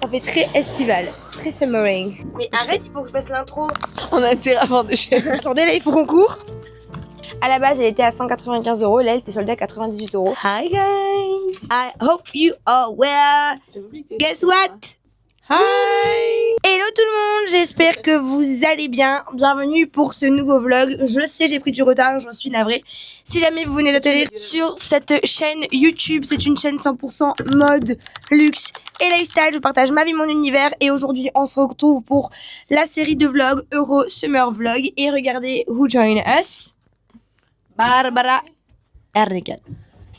Ça fait très estival, très summering. Mais arrête, il faut que je fasse l'intro. On a intérêt à vendre des chèvres. Attendez, là, il faut qu'on court. À la base, elle était à 195 €. Là, elle était soldée à 98 €. Hi guys, I hope you are well. Guess what? Hi. Hello tout le monde, j'espère que vous allez bien. Bienvenue pour ce nouveau vlog. Je sais, j'ai pris du retard, j'en suis navrée. Si jamais vous venez d'atterrir sur cette chaîne YouTube, c'est une chaîne 100% mode, luxe et lifestyle. Je partage ma vie, mon univers. Et aujourd'hui, on se retrouve pour la série de vlogs Euro Summer Vlog. Et regardez who join us. Barbara Ernegan.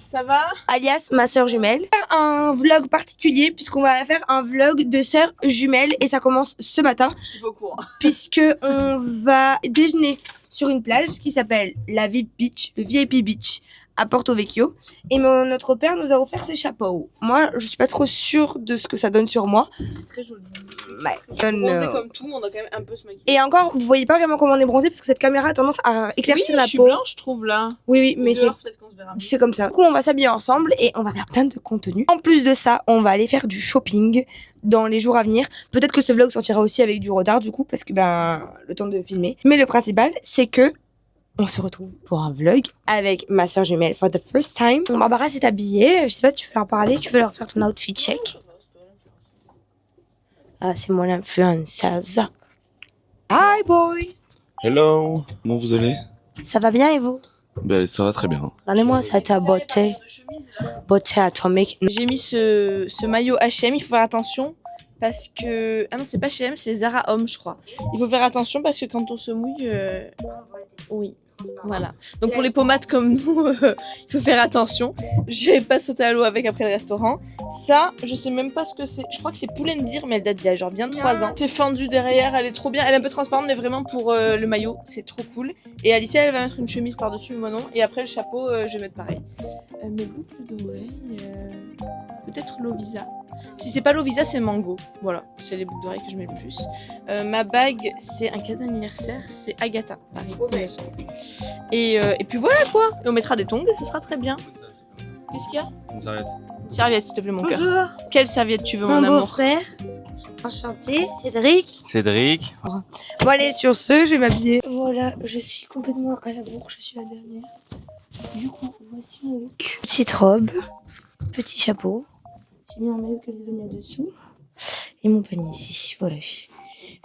Ça va? Alias ma sœur jumelle. Un vlog particulier puisqu'on va faire un vlog de sœurs jumelles et ça commence ce matin puisque on va déjeuner sur une plage qui s'appelle la VIP Beach, le VIP Beach à Porto Vecchio et notre père nous a offert ses chapeaux. Moi, je suis pas trop sûre de ce que ça donne sur moi. C'est très joli. Ouais. Bronzé comme tout, on a quand même un peu se maquiller. Et encore, vous voyez pas vraiment comment on est bronzé parce que cette caméra a tendance à éclaircir la je suis peau. blanche, je trouve là. Oui, mais Dehors, peut-être qu'on se verra mieux. c'est comme ça. Du coup, on va s'habiller ensemble et on va faire plein de contenu. En plus de ça, on va aller faire du shopping dans les jours à venir. Peut-être que ce vlog sortira aussi avec du retard du coup parce que le temps de filmer. Mais le principal, c'est que on se retrouve pour un vlog avec ma soeur jumelle for the first time. Barbara s'est habillée. Je sais pas, tu veux leur parler, tu veux leur faire ton outfit check. Ah, c'est moi l'influenceuse. Hi boy. Hello, comment vous allez? Ça va bien et vous? Ben ça va très bien. Regardez-moi cette beauté. Beauté atomique. J'ai mis ce maillot H&M, il faut faire attention parce que... Ah non, c'est pas H&M, c'est Zara Homme, je crois. Il faut faire attention parce que quand on se mouille... Oui, voilà. Donc pour les pommades comme nous, il faut faire attention. Je vais pas sauter à l'eau avec après le restaurant. Ça, je sais même pas ce que c'est. Je crois que c'est Pull&Bear, mais elle date d'il y a genre bien 3 ans. C'est fendu derrière, elle est trop bien. Elle est un peu transparente, mais vraiment pour le maillot, c'est trop cool. Et Alicia, elle va mettre une chemise par-dessus, moi non. Et après le chapeau, je vais mettre pareil. Mes boucles d'oreilles... Peut-être Lovisa. Si c'est pas Lovisa, c'est Mango. Voilà, c'est les boucles d'oreilles que je mets le plus. Ma bague, c'est un cadeau d'anniversaire, c'est Agatha, Paris. Et puis voilà quoi. Et on mettra des tongs et ce sera très bien. Qu'est-ce qu'il y a? Une serviette. Serviette, s'il te plaît, mon cœur. Bonjour. Quelle serviette tu veux, mon Mon amour? beau-frère. Enchanté, Cédric. Cédric. Bon allez, sur ce, je vais m'habiller. Voilà, je suis complètement à la bourre, je suis la dernière. Du coup, voici mon look. Petite robe, petit chapeau. J'ai mis un maillot que j'ai donné dessous. Et mon panier ici, voilà.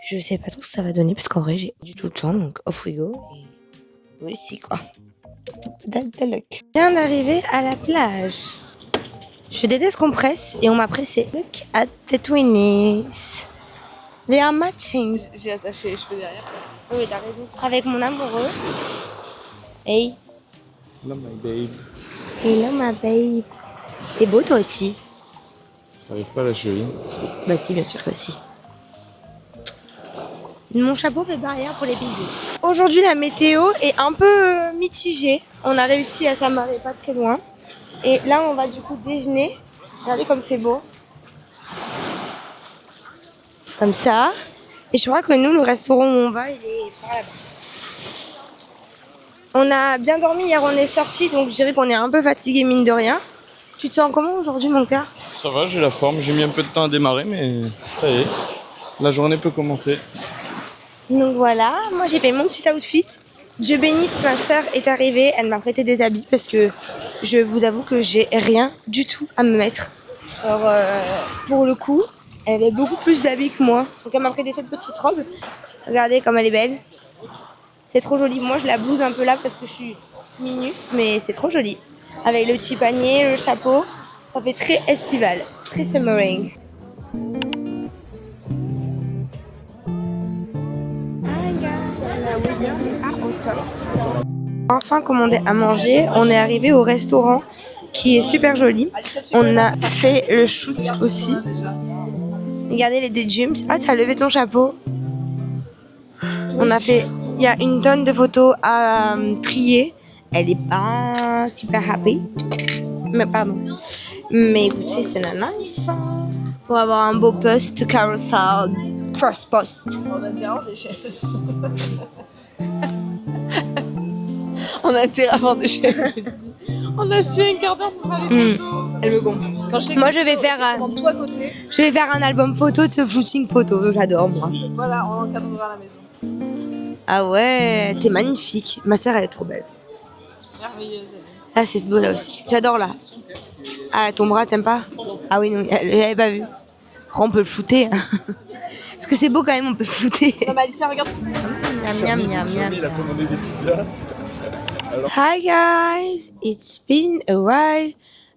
Je sais pas trop ce que ça va donner parce qu'en vrai, j'ai du tout le temps, donc off we go. Et voici quoi. The look. Je viens d'arriver à la plage. Je déteste qu'on presse et on m'a pressé. Look at the twinnies. They are matching. J'ai attaché les cheveux derrière. Oui, t'as raison. Avec mon amoureux. Hey. Hello my babe. Hello ma babe. T'es beau toi aussi. J'arrive pas à la cheville. Bah si, bien sûr que si. Mon chapeau fait barrière pour les bisous. Aujourd'hui, la météo est un peu mitigée. On a réussi à s'amarrer pas très loin. Et là, on va du coup déjeuner. Regardez comme c'est beau. Comme ça. Et je crois que nous, le restaurant où on va, il est par là-bas. On a bien dormi hier, on est sortis, donc je dirais qu'on est un peu fatigué mine de rien. Tu te sens comment aujourd'hui, mon cœur? Ça va, j'ai la forme. J'ai mis un peu de temps à démarrer, mais ça y est. La journée peut commencer. Donc voilà, moi j'ai fait mon petit outfit. Dieu bénisse, ma sœur est arrivée, elle m'a prêté des habits parce que je vous avoue que j'ai rien du tout à me mettre. Alors pour le coup, elle avait beaucoup plus d'habits que moi. Donc elle m'a prêté cette petite robe. Regardez comme elle est belle. C'est trop joli. Moi je la blouse un peu là parce que je suis minus, mais c'est trop joli. Avec le petit panier, le chapeau, ça fait très estival, très summering. Enfin commandé à manger, on est arrivé au restaurant qui est super joli. On a fait le shoot aussi. Regardez les daydreams. Ah, tu as levé ton chapeau. On a fait, il y a une tonne de photos à trier. Elle est pas super happy. Mais pardon. Mais écoutez, c'est la life. Pour avoir un beau post carousel, cross post. On a intérêt à vendre des chèvres. On a su un quart d'heure pour faire les photos. Elle me gonfle. Quand je sais que Moi, c'est je vais photo, faire je prends tout à côté. Je vais faire un album photo de ce footing photo. J'adore, moi. Voilà, on encadrera la maison. Ah ouais, t'es magnifique. Ma sœur, elle est trop belle. Merveilleuse. Ah, c'est beau là aussi. J'adore là. Ah, ton bras, t'aimes pas? Ah oui, non, elle avait pas vu. On peut le flouter. Hein. Parce que c'est beau quand même, on peut le flouter. Non, mais Alicia, regarde. Miam, miam, miam, miam. Il a commandé des pizzas. Hi guys, it's been a while.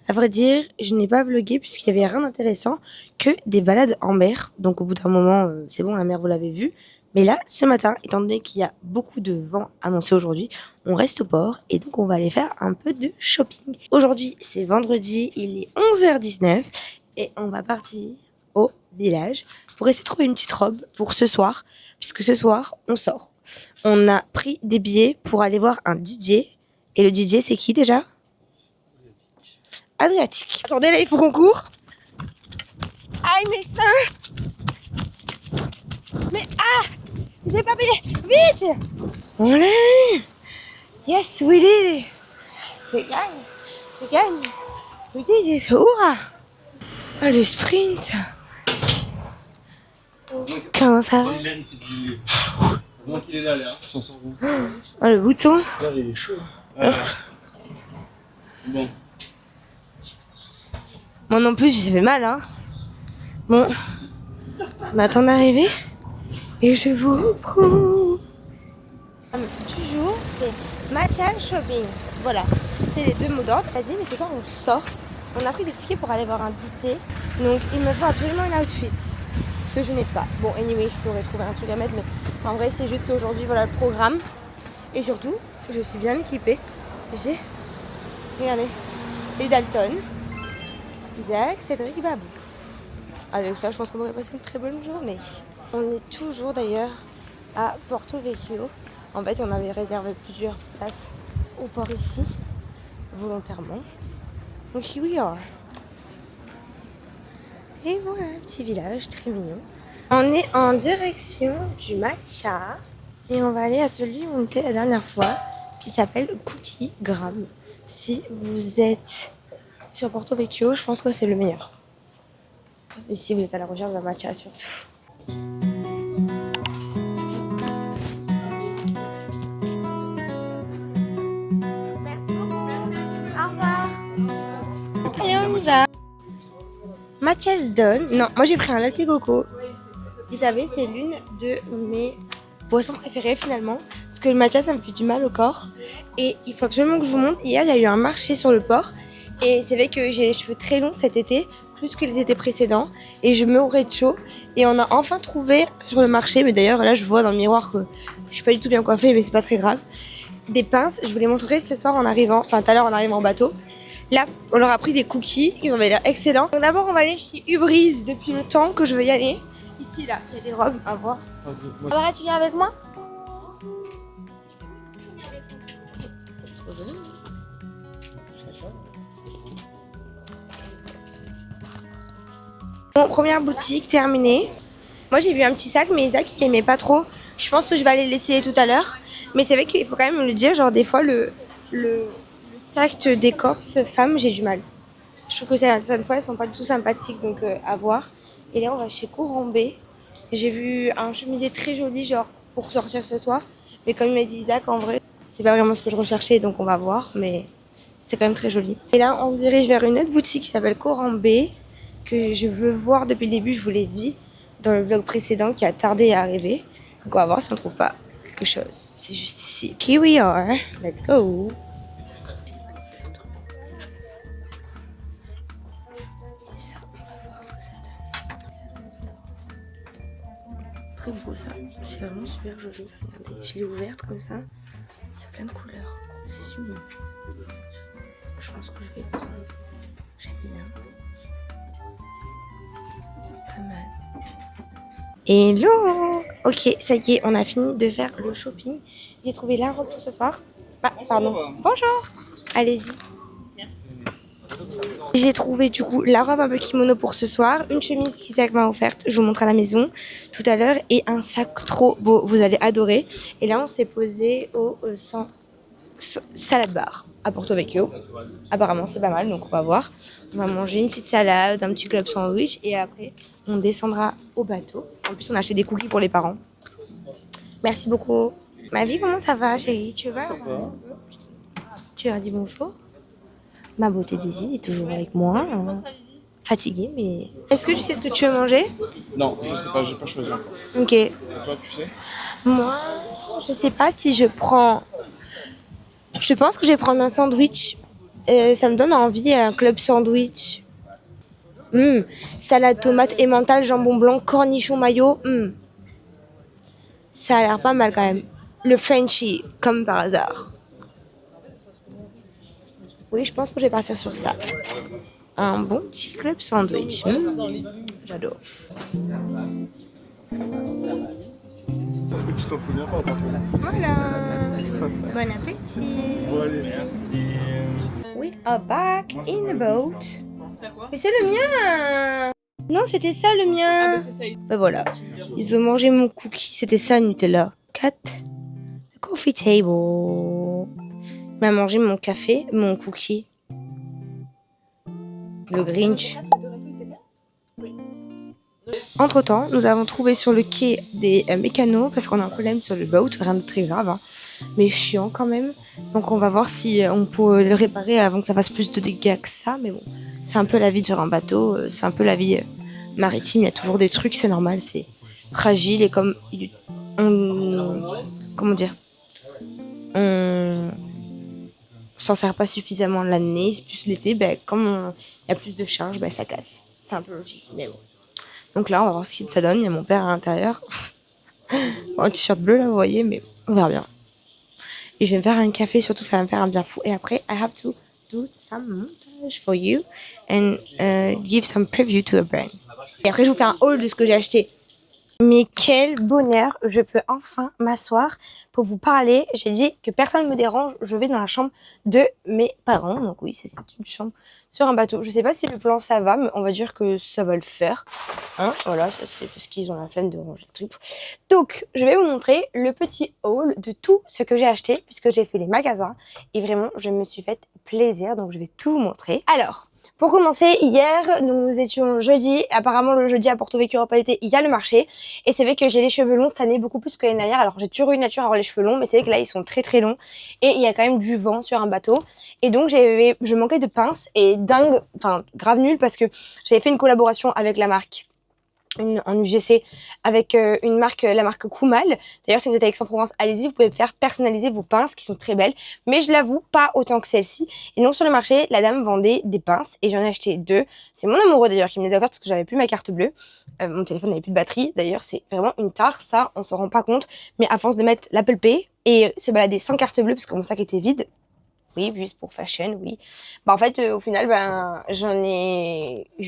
À vrai dire, je n'ai pas vlogué puisqu'il y avait rien d'intéressant que des balades en mer. Donc au bout d'un moment, c'est bon, la mer vous l'avez vu. Mais là, ce matin, étant donné qu'il y a beaucoup de vent annoncé aujourd'hui, on reste au port et donc on va aller faire un peu de shopping. Aujourd'hui, c'est vendredi, il est 11h19 et on va partir au village pour essayer de trouver une petite robe pour ce soir, puisque ce soir, on sort. On a pris des billets pour aller voir un DJ. Et le DJ, c'est qui déjà? Adriatique. Attendez, là, il faut qu'on court. Aïe, mes seins! Mais ah! J'ai pas payé! Vite! On l'a! Yes, we did it! C'est gagne! C'est gagne! We did it! Hurrah! Oh, le sprint! Comment ça va? Heureusement qu'il est là, Léa. Sans s'en rend. Oh, le bouton! L'air, il est chaud. Bon. Moi non plus, j'ai fait mal, hein. Bon, on attend d'arriver et je vous reprends. Du jour, c'est matcha shopping. Voilà, c'est les deux mots d'ordre. T'as dit, mais c'est quand on sort. On a pris des tickets pour aller voir un DJ. Donc, il me faut absolument une outfit. Ce que je n'ai pas. Bon, anyway, je pourrais trouver un truc à mettre, mais en vrai, c'est juste qu'aujourd'hui, voilà le programme. Et surtout, je suis bien équipée. J'ai, regardez, les Dalton. Isaac, Cédric et Babou. Avec ça, je pense qu'on aurait passé une très bonne journée. On est toujours d'ailleurs à Porto Vecchio. En fait, on avait réservé plusieurs places au port ici, volontairement. Donc, here we are. Et voilà, un petit village très mignon. On est en direction du matcha. Et on va aller à celui où on était la dernière fois, qui s'appelle Cookie Gram. Si vous êtes sur Porto Vecchio, je pense que c'est le meilleur. Et si vous êtes à la recherche d'un matcha surtout. Merci beaucoup. Au revoir. Allez, on y va. Matcha's done. Non, moi j'ai pris un latte coco. Vous savez, c'est l'une de mes boissons préférées finalement. Parce que le matcha, ça me fait du mal au corps. Et il faut absolument que je vous montre. Hier, il y a eu un marché sur le port. Et c'est vrai que j'ai les cheveux très longs cet été, plus que les étés précédents. Et je meurais de chaud. Et on a enfin trouvé sur le marché, mais d'ailleurs là je vois dans le miroir que je suis pas du tout bien coiffée, mais c'est pas très grave. Des pinces, je vous les montrerai ce soir en arrivant, enfin tout à l'heure en arrivant en bateau. Là, on leur a pris des cookies, ils ont l'air excellents. Donc d'abord on va aller chez Ubris depuis le temps que je veux y aller. Ici là, il y a des robes à voir. Laura, tu viens avec moi? Bon, première boutique terminée. Moi j'ai vu un petit sac, mais Isaac il aimait pas trop. Je pense que je vais aller l'essayer tout à l'heure. Mais c'est vrai qu'il faut quand même le dire, genre des fois le tact des Corses femmes, j'ai du mal. Je trouve que certaines fois elles sont pas du tout sympathiques, donc à voir. Et là on va chez Corambé. J'ai vu un chemisier très joli, genre pour sortir ce soir. Mais comme il m'a dit Isaac, en vrai, c'est pas vraiment ce que je recherchais, donc on va voir. Mais c'était quand même très joli. Et là on se dirige vers une autre boutique qui s'appelle Corambé, que je veux voir depuis le début, je vous l'ai dit dans le vlog précédent qui a tardé à arriver. Donc on va voir si on trouve pas quelque chose. C'est juste ici. Here we are. Let's go. Ça, on va voir ce que ça donne. Très beau ça. C'est vraiment super joli. Regardez, je l'ai ouverte comme ça. Il y a plein de couleurs. C'est sublime. Je pense que je vais le prendre. J'aime bien. Pas mal. Hello! Ok, ça y est, on a fini de faire le shopping. J'ai trouvé la robe pour ce soir. Ah, pardon. Bonjour! Allez-y. Merci. J'ai trouvé du coup la robe un peu kimono pour ce soir, une chemise qu'Isaac m'a offerte, je vous montre à la maison tout à l'heure, et un sac trop beau, vous allez adorer. Et là, on s'est posé au salad bar. à Porto Vecchio. Apparemment, c'est pas mal, donc on va voir. On va manger une petite salade, un petit club sandwich et après, on descendra au bateau. En plus, on a acheté des cookies pour les parents. Merci beaucoup. Ma vie, comment ça va, chérie? Tu vas? Tu as dit bonjour? Ma beauté Daisy est toujours avec moi. Fatiguée, mais... Est-ce que tu sais ce que tu veux manger? Non, je sais pas, j'ai pas choisi encore. Ok. Et toi, tu sais? Moi, je sais pas si je prends... Je pense que je vais prendre un sandwich. Ça me donne envie, un club sandwich. Salade, tomate, emmental, jambon blanc, cornichon mayo. Ça a l'air pas mal quand même. Le Frenchie, comme par hasard. Oui, je pense que je vais partir sur ça. Un bon petit club sandwich. J'adore. Est-ce que tu t'en souviens pas, par contre? Voilà. Bon appétit. Bon, allez. Merci. We are back in the boat. C'est quoi? Mais c'est le mien. Non, c'était ça le mien. C'est ça. Ben voilà. Ils ont mangé mon cookie. C'était ça, Nutella. Cat. The coffee table. Il m'a mangé mon café, mon cookie. Le Grinch. Entre-temps, nous avons trouvé sur le quai des mécanos parce qu'on a un problème sur le boat, rien de très grave, hein, mais chiant quand même. Donc on va voir si on peut le réparer avant que ça fasse plus de dégâts que ça. Mais bon, c'est un peu la vie sur un bateau, c'est un peu la vie maritime. Il y a toujours des trucs, c'est normal, c'est fragile et comme comment dire, on s'en sert pas suffisamment l'année, plus l'été, ben comme il y a plus de charge, ben ça casse. C'est un peu logique, mais bon. Donc là, on va voir ce que ça donne. Il y a mon père à l'intérieur. Un t-shirt bleu, là, vous voyez, mais on verra bien. Et je vais me faire un café, surtout, ça va me faire un bien fou. Et après, I have to do some montage for you and give some preview to a brand. Et après, je vous fais un haul de ce que j'ai acheté. Mais quel bonheur, je peux enfin m'asseoir pour vous parler. J'ai dit que personne ne me dérange, je vais dans la chambre de mes parents. Donc oui, c'est une chambre sur un bateau. Je sais pas si le plan ça va, mais on va dire que ça va le faire. Hein, voilà, ça c'est parce qu'ils ont la flemme de ranger le truc. Donc, je vais vous montrer le petit haul de tout ce que j'ai acheté, puisque j'ai fait les magasins. Et vraiment, je me suis fait plaisir, donc je vais tout vous montrer. Alors... Pour commencer, hier, nous étions jeudi. Apparemment, le jeudi à Porto Vecchio Europa l'été, il y a le marché. Et c'est vrai que j'ai les cheveux longs cette année, beaucoup plus que l'année dernière. Alors, j'ai toujours eu une nature à avoir les cheveux longs, mais c'est vrai que là, ils sont très très longs. Et il y a quand même du vent sur un bateau. Et donc, je manquais de pinces. Et dingue, enfin, grave nul, parce que j'avais fait une collaboration avec la marque. En UGC avec une marque, la marque Kumal. D'ailleurs, si vous êtes à Aix-en-Provence, allez-y, vous pouvez faire personnaliser vos pinces qui sont très belles. Mais je l'avoue, pas autant que celle-ci. Et donc, sur le marché, la dame vendait des pinces et j'en ai acheté 2. C'est mon amoureux d'ailleurs qui me les a offertes parce que j'avais plus ma carte bleue. Mon téléphone n'avait plus de batterie. D'ailleurs, c'est vraiment une tare, ça, on s'en rend pas compte. Mais à force de mettre l'Apple Pay et se balader sans carte bleue parce que mon sac était vide. Oui, juste pour fashion, oui. Bah en fait, au final, je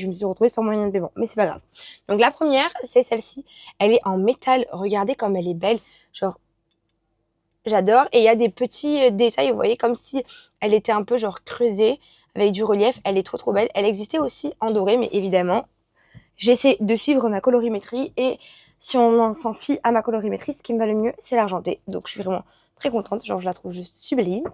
me suis retrouvée sans moyen de paiement, mais c'est pas grave. Donc la première, c'est celle-ci. Elle est en métal. Regardez comme elle est belle. Genre, j'adore. Et il y a des petits détails, vous voyez, comme si elle était un peu genre creusée avec du relief. Elle est trop trop belle. Elle existait aussi en doré, mais évidemment, j'essaie de suivre ma colorimétrie et si on s'en fie à ma colorimétrie, ce qui me va le mieux, c'est l'argenté. Donc je suis vraiment très contente. Genre, je la trouve juste sublime.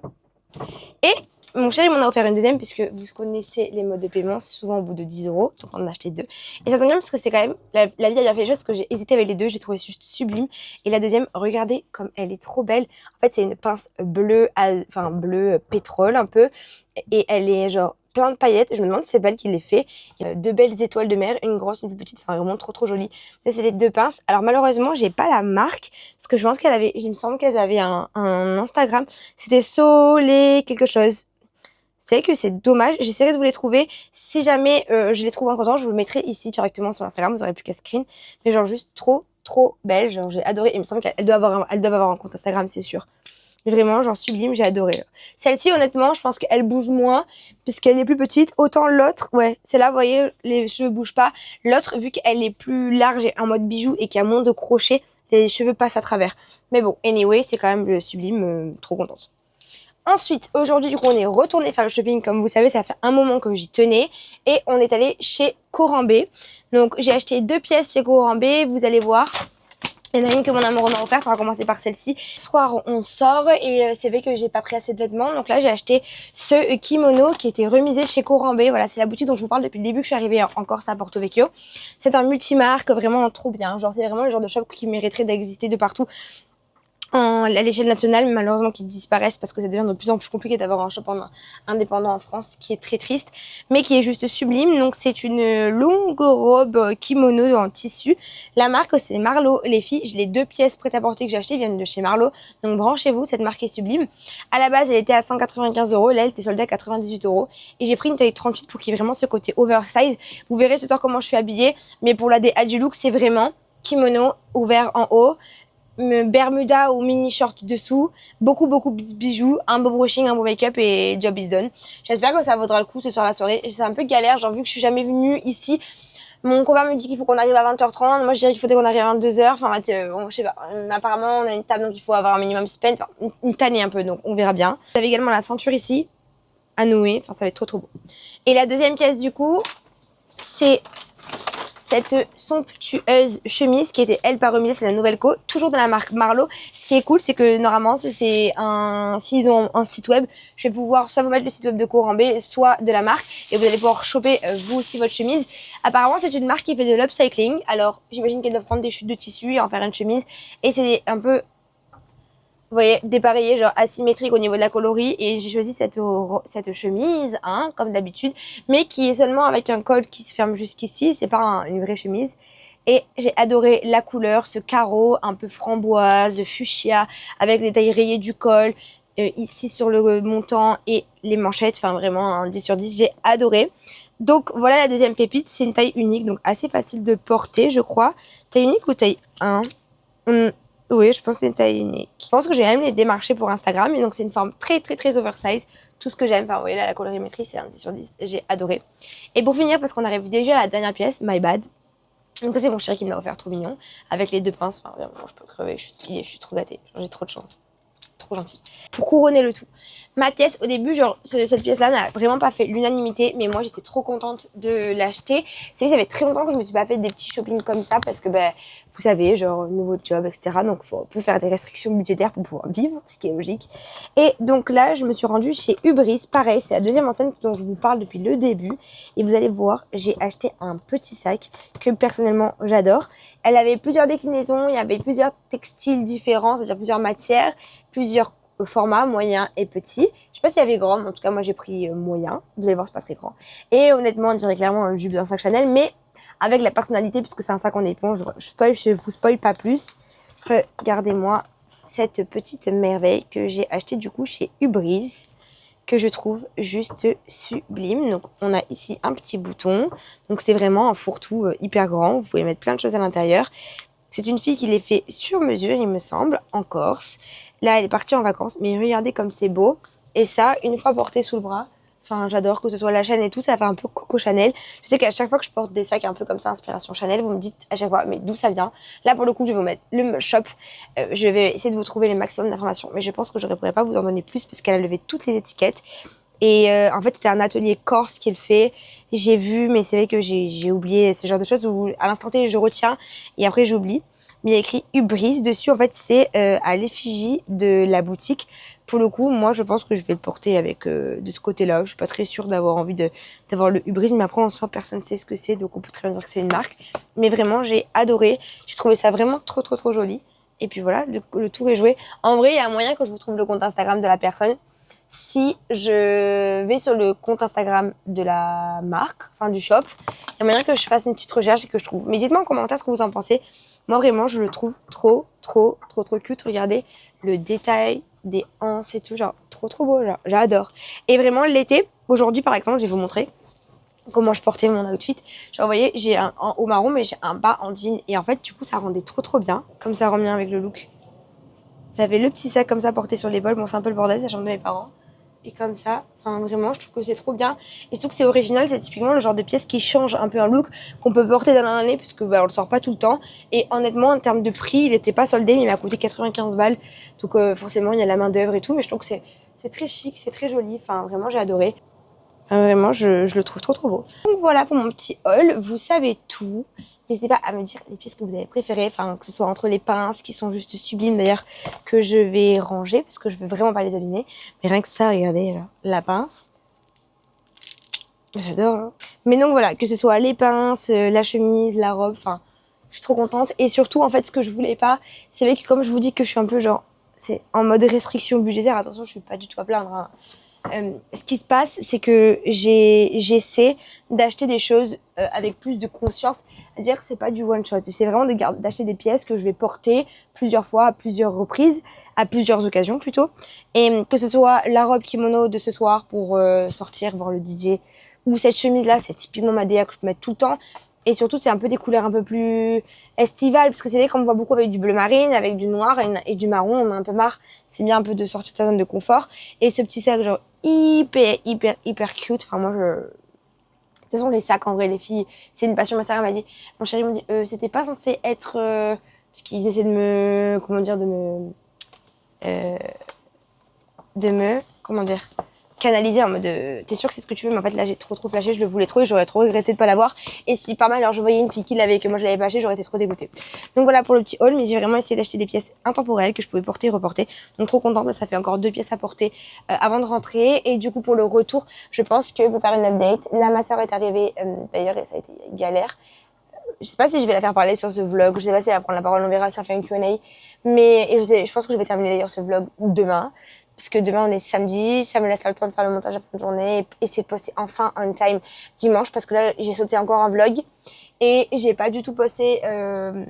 Et mon chéri m'en a offert une deuxième puisque vous connaissez les modes de paiement, c'est souvent au bout de 10 €, donc on en a acheté 2. Et ça tombe bien parce que c'est quand même, la vie a bien fait les choses parce que j'ai hésité avec les deux, j'ai trouvé juste sublime. Et la deuxième, regardez comme elle est trop belle. En fait c'est une pince bleue, enfin bleu pétrole un peu, et elle est genre plein de paillettes. Je me demande si c'est elle qui les fait. Il y a 2 belles étoiles de mer, une grosse, une plus petite, enfin vraiment trop trop jolie. Ça c'est les 2 pinces. Alors malheureusement j'ai pas la marque parce que je pense qu'elle avait, il me semble qu'elles avaient un Instagram. C'était Solé quelque chose. C'est vrai que c'est dommage. J'essaierai de vous les trouver. Si jamais je les trouve en temps, je vous le mettrai ici directement sur Instagram. Vous aurez plus qu'à screen. Mais genre juste trop trop belle. Genre j'ai adoré. Il me semble qu'elles doivent avoir un compte Instagram, c'est sûr. Mais vraiment, genre sublime, j'ai adoré. Celle-ci, honnêtement, je pense qu'elle bouge moins puisqu'elle est plus petite. Autant l'autre, ouais, celle-là, vous voyez, les cheveux bougent pas. L'autre, vu qu'elle est plus large et en mode bijou et qu'il y a moins de crochets, les cheveux passent à travers. Mais bon, anyway, c'est quand même le sublime, trop contente. Ensuite, aujourd'hui, du coup, on est retourné faire le shopping. Comme vous savez, ça fait un moment que j'y tenais. Et on est allé chez Corambe. Donc, j'ai acheté 2 pièces chez Corambe. Vous allez voir. Il y en a une que mon amour m'a offerte, on va commencer par celle-ci. Ce soir, on sort et c'est vrai que j'ai pas pris assez de vêtements. Donc là, j'ai acheté ce kimono qui était remisé chez Corambe. Voilà, c'est la boutique dont je vous parle depuis le début que je suis arrivée en Corse à Porto Vecchio. C'est un multimarque vraiment trop bien. Genre, c'est vraiment le genre de shop qui mériterait d'exister de partout à l'échelle nationale, mais malheureusement qui disparaissent parce que c'est devient de plus en plus compliqué d'avoir un shop indépendant en France, ce qui est très triste, mais qui est juste sublime. Donc c'est une longue robe kimono en tissu. La marque c'est Marlo, les filles. Les 2 pièces prêt-à-porter que j'ai achetées viennent de chez Marlo, donc branchez-vous, cette marque est sublime. À la base elle était à 195 €, là elle était soldée à 98 €, et j'ai pris une taille 38 pour qu'il y ait vraiment ce côté oversize. Vous verrez ce soir comment je suis habillée, mais pour la DA du look c'est vraiment kimono ouvert en haut, bermuda ou mini short dessous, beaucoup de bijoux, un beau brushing, un beau make-up et job is done. J'espère que ça vaudra le coup ce soir la soirée. C'est un peu galère, genre vu que je suis jamais venue ici, mon copain me dit qu'il faut qu'on arrive à 20h30, moi je dirais qu'il faudrait qu'on arrive à 22h, enfin je sais pas, apparemment on a une table donc il faut avoir un minimum spend, enfin une tannée un peu, donc on verra bien. Vous avez également la ceinture ici, à nouer, enfin ça va être trop beau. Et la deuxième pièce du coup, c'est cette somptueuse chemise qui était elle pas remisée, c'est la nouvelle co, toujours de la marque Marlo. Ce qui est cool, c'est que normalement s'ils ont un site web, je vais pouvoir soit vous mettre le site web de Corambe, soit de la marque, et vous allez pouvoir choper vous aussi votre chemise. Apparemment c'est une marque qui fait de l'upcycling, alors j'imagine qu'elle doit prendre des chutes de tissu et en faire une chemise, et c'est un peu, vous voyez, dépareillé, genre asymétrique au niveau de la coloris, et j'ai choisi cette chemise, hein, comme d'habitude, mais qui est seulement avec un col qui se ferme jusqu'ici, c'est pas une vraie chemise. Et j'ai adoré la couleur, ce carreau un peu framboise, fuchsia, avec les tailles rayées du col, ici sur le montant et les manchettes, enfin vraiment un 10 sur 10, j'ai adoré. Donc voilà la deuxième pépite, c'est une taille unique, donc assez facile de porter, je crois. Taille unique ou taille 1 ? Oui, je pense que c'est une taille unique. Je pense que j'ai même les démarcher pour Instagram. Et donc, c'est une forme très oversize. Tout ce que j'aime. Enfin, vous voyez, là, la colorimétrie, c'est un 10 sur 10. J'ai adoré. Et pour finir, parce qu'on arrive déjà à la dernière pièce, My Bad. Donc, c'est mon chéri qui me l'a offert, trop mignon. Avec les 2 pinces. Enfin, vraiment, je peux crever. Je suis trop gâtée. J'ai trop de chance. Trop gentil. Pour couronner le tout, ma pièce, au début, genre, cette pièce-là n'a vraiment pas fait l'unanimité, mais moi, j'étais trop contente de l'acheter. C'est vrai que ça fait très longtemps que je me suis pas fait des petits shopping comme ça, parce que, ben, vous savez, genre, nouveau job, etc. Donc, faut plus faire des restrictions budgétaires pour pouvoir vivre, ce qui est logique. Et donc là, je me suis rendue chez Ubris. Pareil, c'est la deuxième enseigne dont je vous parle depuis le début. Et vous allez voir, j'ai acheté un petit sac que, personnellement, j'adore. Elle avait plusieurs déclinaisons, il y avait plusieurs textiles différents, c'est-à-dire plusieurs matières, plusieurs formats, moyen et petit. Je sais pas s'il y avait grand, mais en tout cas, moi, j'ai pris moyen. Vous allez voir, c'est pas très grand. Et honnêtement, on dirait clairement un jupe d'un sac Chanel, mais avec la personnalité, puisque c'est un sac en éponge. Je vous spoil pas plus. Regardez-moi cette petite merveille que j'ai achetée du coup chez Ubris, que je trouve juste sublime. Donc, on a ici un petit bouton. Donc, c'est vraiment un fourre-tout hyper grand. Vous pouvez mettre plein de choses à l'intérieur. C'est une fille qui les fait sur mesure, il me semble, en Corse. Là, elle est partie en vacances, mais regardez comme c'est beau. Et ça, une fois porté sous le bras, enfin, j'adore que ce soit la chaîne et tout, ça fait un peu Coco Chanel. Je sais qu'à chaque fois que je porte des sacs un peu comme ça, inspiration Chanel, vous me dites à chaque fois, mais d'où ça vient? Là, pour le coup, je vais vous mettre le shop. Je vais essayer de vous trouver le maximum d'informations, mais je pense que je ne pourrais pas vous en donner plus parce qu'elle a levé toutes les étiquettes. Et en fait, c'était un atelier corse qu'il fait. J'ai vu, mais c'est vrai que j'ai oublié ce genre de choses où à l'instant T, je retiens et après, j'oublie. Mais il y a écrit Ubris dessus. En fait, c'est à l'effigie de la boutique. Pour le coup, moi, je pense que je vais le porter avec de ce côté-là. Je suis pas très sûre d'avoir envie d'avoir le Ubris. Mais après, en soi, personne ne sait ce que c'est. Donc, on peut très bien dire que c'est une marque. Mais vraiment, j'ai adoré. J'ai trouvé ça vraiment trop joli. Et puis voilà, le tour est joué. En vrai, il y a un moyen que je vous trouve le compte Instagram de la personne. Si je vais sur le compte Instagram de la marque, enfin du shop, il y a moyen que je fasse une petite recherche et que je trouve. Mais dites-moi en commentaire ce que vous en pensez. Moi, vraiment, je le trouve trop cute. Regardez le détail des anses et tout, genre trop beau, genre, j'adore. Et vraiment, l'été, aujourd'hui par exemple, je vais vous montrer comment je portais mon outfit. Genre, vous voyez, j'ai un haut marron, mais j'ai un bas en jean. Et en fait, du coup, ça rendait trop bien. Comme ça rend bien avec le look. Ça avait le petit sac comme ça porté sur l'épaule. Bon, c'est un peu le bordel, c'est la chambre de mes parents. Et comme ça, enfin vraiment, je trouve que c'est trop bien. Et surtout que c'est original, c'est typiquement le genre de pièce qui change un peu un look, qu'on peut porter dans l'année, parce que bah, on le sort pas tout le temps. Et honnêtement, en termes de prix, il était pas soldé, mais il m'a coûté 95 balles. Donc forcément, il y a la main d'œuvre et tout, mais je trouve que c'est très chic, c'est très joli. Enfin, vraiment, j'ai adoré. Vraiment, je le trouve trop beau. Donc voilà pour mon petit haul. Vous savez tout. N'hésitez pas à me dire les pièces que vous avez préférées. Enfin, que ce soit entre les pinces qui sont juste sublimes d'ailleurs, que je vais ranger parce que je veux vraiment pas les abîmer. Mais rien que ça, regardez là, la pince. J'adore. Hein. Mais donc voilà, que ce soit les pinces, la chemise, la robe. Enfin, je suis trop contente. Et surtout, en fait, ce que je voulais pas, c'est vrai que comme je vous dis que je suis un peu genre, c'est en mode restriction budgétaire. Attention, je suis pas du tout à plaindre. Hein. Ce qui se passe, c'est que j'essaie d'acheter des choses avec plus de conscience. C'est-à-dire, c'est pas du one shot. C'est vraiment d'acheter des pièces que je vais porter plusieurs fois, à plusieurs reprises, à plusieurs occasions plutôt. Et que ce soit la robe kimono de ce soir pour sortir, voir le DJ, ou cette chemise-là, c'est typiquement ma DA que je peux mettre tout le temps. Et surtout, c'est un peu des couleurs un peu plus estivales, parce que c'est vrai qu'on voit beaucoup avec du bleu marine, avec du noir et du marron, on a un peu marre. C'est bien un peu de sortir de sa zone de confort. Et ce petit sac, genre, hyper cute. Enfin, moi, de toute façon, les sacs, en vrai, les filles, c'est une passion. Ma sœur m'a dit, mon chéri m'a dit, c'était pas censé être, parce qu'ils essaient de me, comment dire, canaliser en mode t'es sûr que c'est ce que tu veux, mais en fait là j'ai trop flashé, je le voulais trop et j'aurais trop regretté de pas l'avoir. Et si pas mal alors je voyais une fille qui l'avait et que moi je l'avais pas acheté, j'aurais été trop dégoûtée. Donc voilà pour le petit haul, mais j'ai vraiment essayé d'acheter des pièces intemporelles que je pouvais porter et reporter. Donc trop contente, ça fait encore 2 pièces à porter avant de rentrer. Et du coup pour le retour, je pense que pour faire une update, là ma soeur est arrivée, d'ailleurs et ça a été galère. Je sais pas si je vais la faire parler sur ce vlog, je sais pas si elle va prendre la parole, on verra si elle fait une Q&A. Mais je pense que je vais terminer d'ailleurs ce vlog demain. Parce que demain on est samedi, ça me laisse le temps de faire le montage à la fin de journée et essayer de poster enfin on time dimanche parce que là j'ai sauté encore un vlog et j'ai pas du tout posté le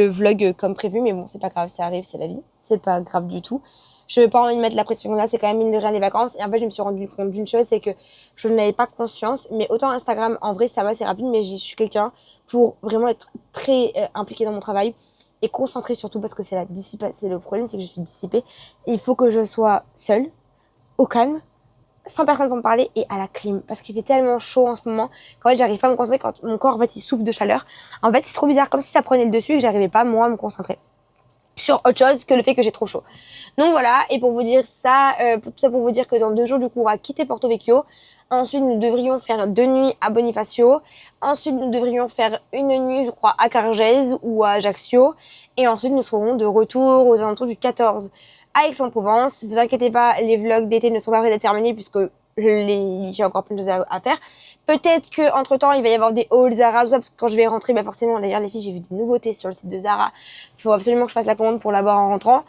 vlog comme prévu, mais bon c'est pas grave, ça arrive, c'est la vie, c'est pas grave du tout. Je n'ai pas envie de mettre la pression là, c'est quand même mine de rien les vacances et en fait je me suis rendu compte d'une chose, c'est que je n'avais pas conscience, mais autant Instagram en vrai ça va c'est rapide, mais je suis quelqu'un pour vraiment être très impliquée dans mon travail. Et concentrée surtout parce que c'est la dissipation. C'est le problème, c'est que je suis dissipée. Et il faut que je sois seule, au calme, sans personne pour me parler et à la clim. Parce qu'il fait tellement chaud en ce moment qu'en fait, j'arrive pas à me concentrer quand mon corps, en fait, il souffre de chaleur. En fait, c'est trop bizarre, comme si ça prenait le dessus et que j'arrivais pas, moi, à me concentrer sur autre chose que le fait que j'ai trop chaud. Donc voilà, et pour vous dire ça, tout ça pour vous dire que dans 2 jours, du coup, on va quitter Porto Vecchio. Ensuite, nous devrions faire 2 nuits à Bonifacio. Ensuite, nous devrions faire une nuit, je crois, à Cargèse ou à Ajaccio. Et ensuite, nous serons de retour aux alentours du 14 à Aix-en-Provence. Vous inquiétez pas, les vlogs d'été ne sont pas prêts d'être terminés puisque j'ai encore plein de choses à faire. Peut-être que entre temps il va y avoir des hauls Zara, tout ça, parce que quand je vais rentrer, bah forcément, d'ailleurs les filles, j'ai vu des nouveautés sur le site de Zara. Il faut absolument que je fasse la commande pour l'avoir en rentrant.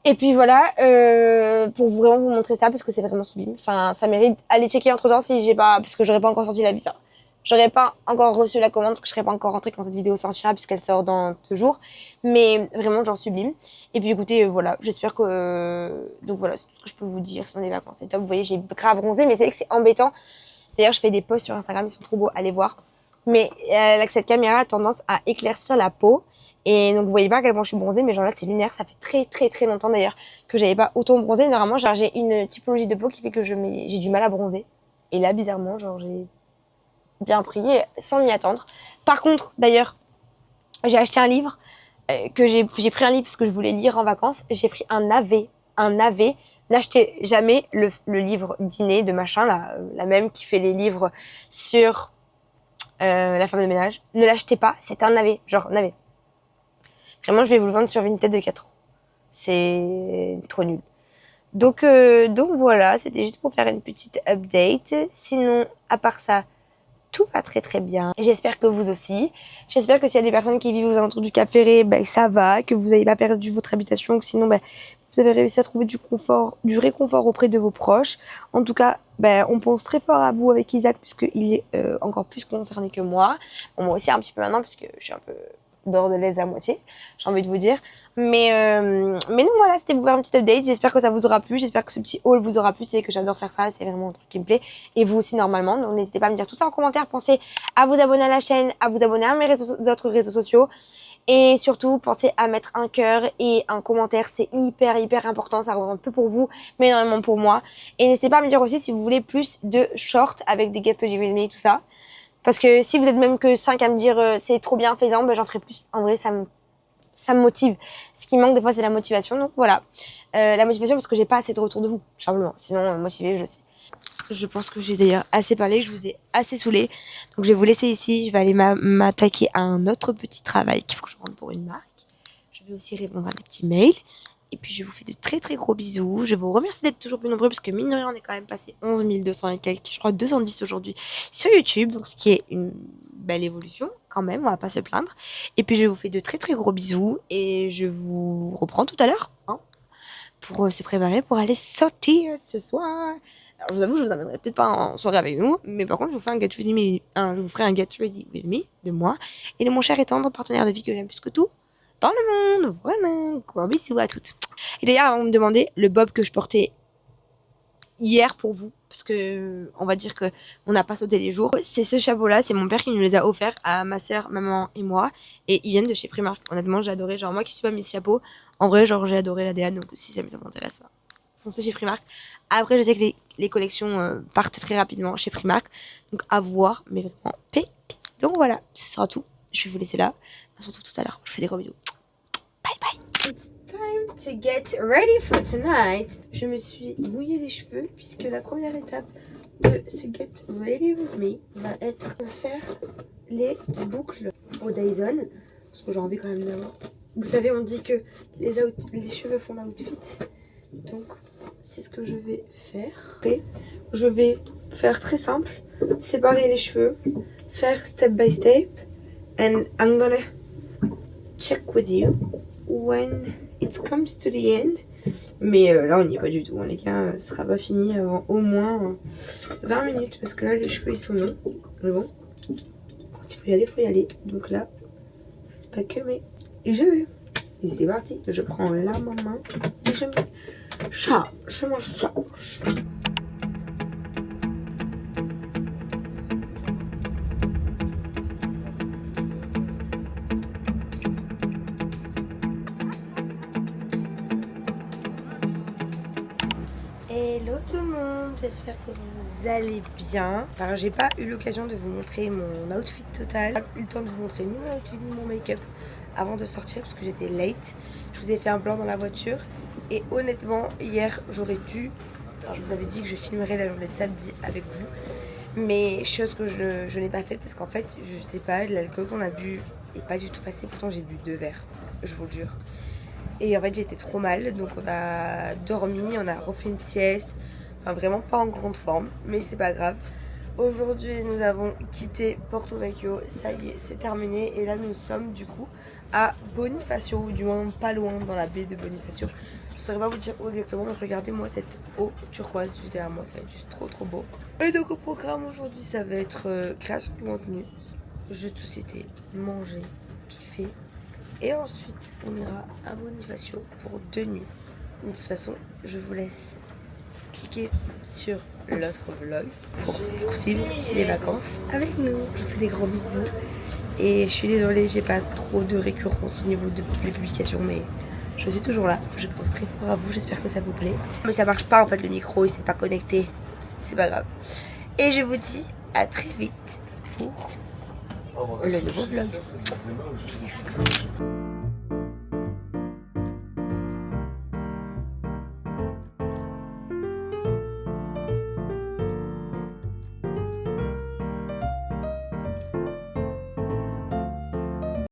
Et puis voilà, pour vraiment vous montrer ça, parce que c'est vraiment sublime. Enfin, ça mérite. Allez checker entre temps si j'ai pas, parce que j'aurais pas encore sorti la vidéo. Enfin, j'aurais pas encore reçu la commande, parce que je serais pas encore rentrée quand cette vidéo sortira, puisqu'elle sort dans 2 jours. Mais vraiment, genre sublime. Et puis écoutez, voilà, j'espère que... Donc voilà, c'est tout ce que je peux vous dire. Sinon les vacances, c'est top. Vous voyez, j'ai grave bronzé, mais c'est vrai que c'est embêtant. D'ailleurs, je fais des posts sur Instagram, ils sont trop beaux, allez voir. Mais cette caméra a tendance à éclaircir la peau. Et donc, vous voyez pas à quel point je suis bronzée, mais genre là, c'est lunaire. Ça fait très longtemps d'ailleurs que j'avais pas autant bronzé. Normalement, genre, j'ai une typologie de peau qui fait que j'ai du mal à bronzer. Et là, bizarrement, genre, j'ai bien pris sans m'y attendre. Par contre, d'ailleurs, j'ai acheté un livre, j'ai pris un livre parce que je voulais lire en vacances. J'ai pris un navet. N'achetez jamais le livre dîner de machin, la même qui fait les livres sur la femme de ménage. Ne l'achetez pas, c'est un navet, genre navet. Vraiment, je vais vous le vendre sur Vinted de 4 ans. C'est trop nul. Donc voilà, c'était juste pour faire une petite update. Sinon, à part ça, tout va très bien. J'espère que vous aussi. J'espère que s'il y a des personnes qui vivent aux alentours du Cap Ferré, ben, ça va, que vous n'avez pas perdu votre habitation, que sinon, ben, vous avez réussi à trouver du réconfort auprès de vos proches. En tout cas, ben, on pense très fort à vous avec Isaac, puisqu'il est encore plus concerné que moi. Bon, moi aussi un petit peu maintenant, puisque je suis un peu bordelaise à moitié, j'ai envie de vous dire. Mais non, voilà, c'était pour faire une petite update. J'espère que ça vous aura plu. J'espère que ce petit haul vous aura plu. C'est que j'adore faire ça. C'est vraiment un truc qui me plaît. Et vous aussi, normalement. Donc, n'hésitez pas à me dire tout ça en commentaire. Pensez à vous abonner à la chaîne, à vous abonner à mes autres réseaux sociaux. Et surtout, pensez à mettre un cœur et un commentaire. C'est hyper important. Ça représente peu pour vous, mais énormément pour moi. Et n'hésitez pas à me dire aussi si vous voulez plus de shorts avec des guests with me, tout ça. Parce que si vous êtes même que 5 à me dire c'est trop bien faisant, ben j'en ferai plus. En vrai, ça me ça me motive. Ce qui manque des fois, c'est la motivation. Donc voilà, la motivation parce que j'ai pas assez de retour de vous, tout simplement. Sinon, motivée, je sais. Je pense que j'ai d'ailleurs assez parlé, je vous ai assez saoulé. Donc je vais vous laisser ici, je vais aller m'attaquer à un autre petit travail qu'il faut que je rentre pour une marque. Je vais aussi répondre à des petits mails. Et puis je vous fais de très très gros bisous. Je vous remercie d'être toujours plus nombreux parce que mine de rien on est quand même passé 11 200 et quelques, je crois 210 aujourd'hui sur YouTube. Donc ce qui est une belle évolution quand même, on va pas se plaindre. Et puis je vous fais de très très gros bisous et je vous reprends tout à l'heure hein, pour se préparer pour aller sortir ce soir. Alors je vous avoue, je vous amènerai peut-être pas en soirée avec nous, mais par contre je vous ferai un get ready je vous ferai un get ready with me de moi et de mon cher et tendre partenaire de vie que j'aime plus que tout dans le monde. Voilà, gros bisous à toutes. Et d'ailleurs, on me demandait le bob que je portais hier pour vous, parce que on va dire que on n'a pas sauté les jours. C'est ce chapeau-là, c'est mon père qui nous les a offerts à ma sœur, maman et moi, et ils viennent de chez Primark. Honnêtement, j'ai adoré. Genre moi qui suis pas mis ce chapeau, en vrai, genre j'ai adoré la DA, donc si ça vous intéresse, foncez chez Primark. Après, je sais que les collections partent très rapidement chez Primark, donc à voir, mais vraiment pépite. Donc voilà, ce sera tout. Je vais vous laisser là. On se retrouve tout à l'heure. Je vous fais des gros bisous. Bye bye. It's time to get ready for tonight. Je me suis mouillé les cheveux puisque la première étape de ce get ready with me va être de faire les boucles au Dyson. Parce que j'ai envie quand même d'avoir. Vous savez, on dit que les cheveux font l'outfit. Donc, c'est ce que je vais faire. Et je vais faire très simple. Séparer les cheveux. Faire step by step. And I'm gonna check with you when it comes to the end. Mais là on n'y est pas du tout, les gars, ce sera pas fini avant au moins 20 minutes parce que là les cheveux ils sont longs. Mais bon, quand il faut y aller, donc là c'est pas que mais et je vais. Et c'est parti, je prends là ma main et je m'en charge. Hello tout le monde, j'espère que vous allez bien. Alors j'ai pas eu l'occasion de vous montrer mon outfit total. J'ai pas eu le temps de vous montrer ni mon outfit ni mon make-up avant de sortir parce que j'étais late. Je vous ai fait un plan dans la voiture et honnêtement hier j'aurais dû, alors je vous avais dit que je filmerais la journée de samedi avec vous, mais chose que je n'ai pas fait parce qu'en fait je sais pas, l'alcool qu'on a bu est pas du tout passé, pourtant j'ai bu 2 verres, je vous le jure. Et en fait j'étais trop mal, donc on a dormi, on a refait une sieste, enfin vraiment pas en grande forme, mais c'est pas grave. Aujourd'hui nous avons quitté Porto Vecchio, ça y est c'est terminé et là nous sommes du coup à Bonifacio, ou du moins pas loin dans la baie de Bonifacio. Je saurais pas vous dire où exactement, mais regardez moi cette eau turquoise juste derrière moi, ça va être juste trop beau. Et donc au programme aujourd'hui ça va être création de contenu, jeux de société, manger, kiffer. Et ensuite, on ira à Bonifacio pour 2 nuits. De toute façon, je vous laisse cliquer sur l'autre vlog pour poursuivre les vacances avec nous. Je vous fais des gros bisous. Et je suis désolée, j'ai pas trop de récurrence au niveau de les publications, mais je suis toujours là. Je pense très fort à vous, j'espère que ça vous plaît. Mais ça marche pas en fait, le micro, il s'est pas connecté. C'est pas grave. Et je vous dis à très vite pour le nouveau vlog. Bisous.